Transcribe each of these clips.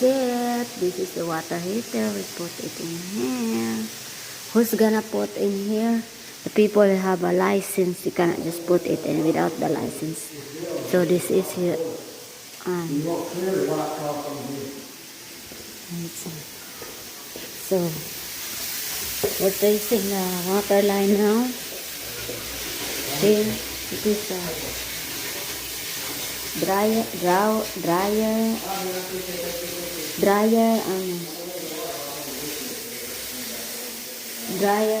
is it. This is the water heater. We put it in here. Who's gonna put in here? The people who have a license. You cannot just put it in without the license. So this is here. So we're tracing the water line now. Here it is dryer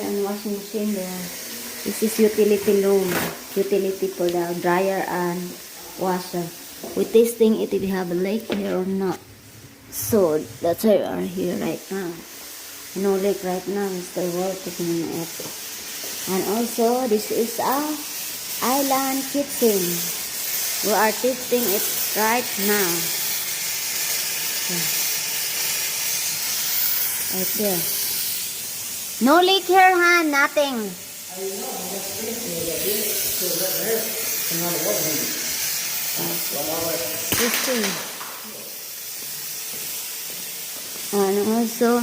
and washing machine there. This is utility room, utility for the dryer and washer. We're testing it if we have a leak here or not. So that's why we are here right now. No leak right now. We're still working on it. And also this is a island kitchen. We are testing it right now. Right there. No leak here, huh? Nothing. And also,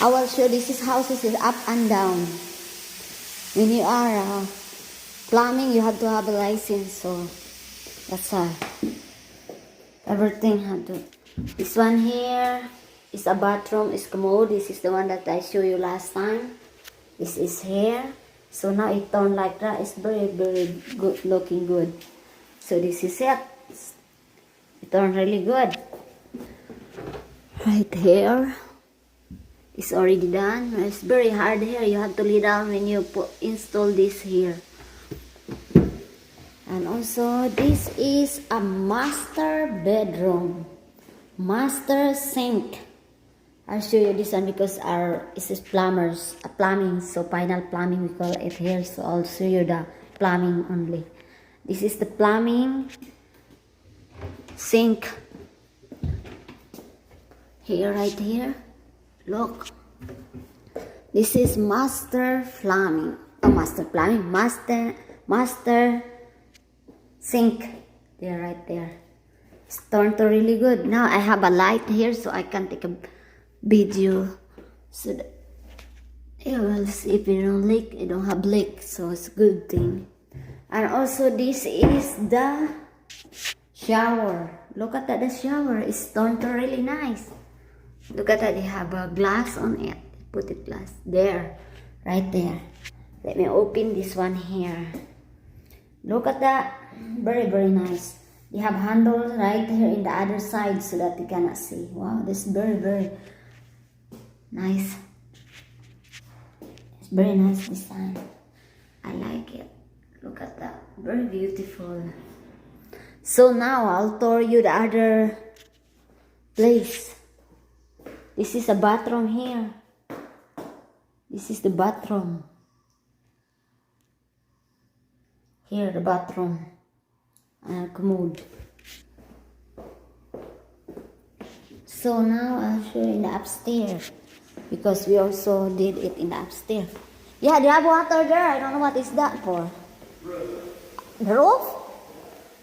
I will show this house is up and down. When you are plumbing, you have to have a license, so that's why everything had to. This one here is a bathroom, is commode. This is the one that I showed you last time. This is here. So now it turned like that. It's very, very good, looking good. So this is it. It turned really good. Right here. It's already done. It's very hard here. You have to lay down when you install this here. And also this is a master bedroom. Master sink. I'll show you this one because this is plumbing, so final plumbing we call it here. So I'll show you the plumbing only. This is the plumbing sink. Here, right here. Look. This is master plumbing. Master sink. There, right there. It's turned to really good. Now I have a light here so I can take a video. So that you will see if you don't leak, you don't have leak. So it's a good thing. And also this is the shower. Look at that, the shower is turned to really nice. Look at that, they have a glass on it. Put it glass there, right there. Let me open this one here. Look at that, very, very nice. They have handles right here in the other side so that you cannot see. Wow, this is very, very nice. It's very nice design. I like it. Look at that, very beautiful. So now I'll tour you the other place. This is a bathroom here. This is the bathroom. Here, the bathroom. Commode. So now I'll show you in the upstairs. Because we also did it in the upstairs. Yeah, they have water there. I don't know what is that for. The roof?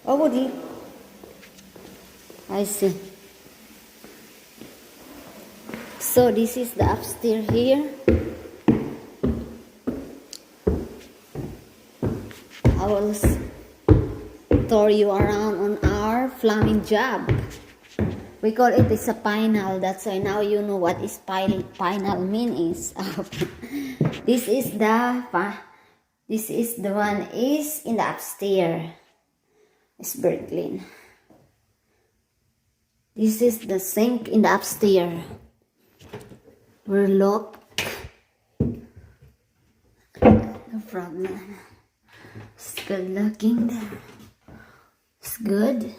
Oh, would you? I see. So this is the upstairs here. I will tour you around on our plumbing job. We call it a final. That's why now you know what is final means. This is the one is in the upstairs. It's very clean. This is the sink in the upstairs. We're locked. No problem. It's good looking there. It's good.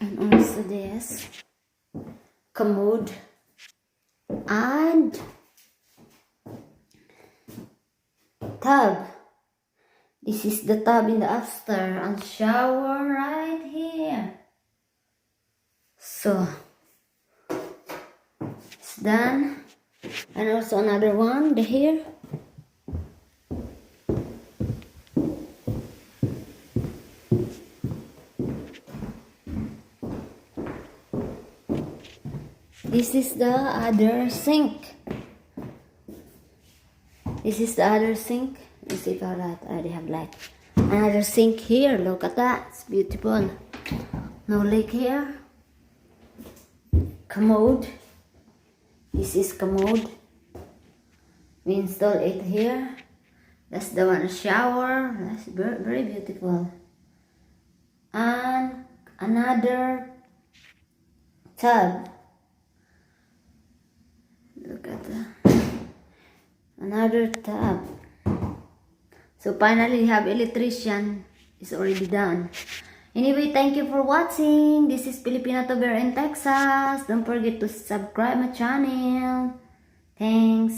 And also this commode and tub. This is the tub in the upstairs and shower right here. So it's done. And also another one here. This is the other sink. This is the other sink. Let's see how that I already have light. Another sink here. Look at that. It's beautiful. No leak here. Commode. This is commode. We install it here. That's the one shower. That's very, very beautiful. And another tub. Look at that. Another tub. So finally, we have electrician. It's already done. Anyway, thank you for watching. This is Filipina to Bear in Texas. Don't forget to subscribe my channel. Thanks.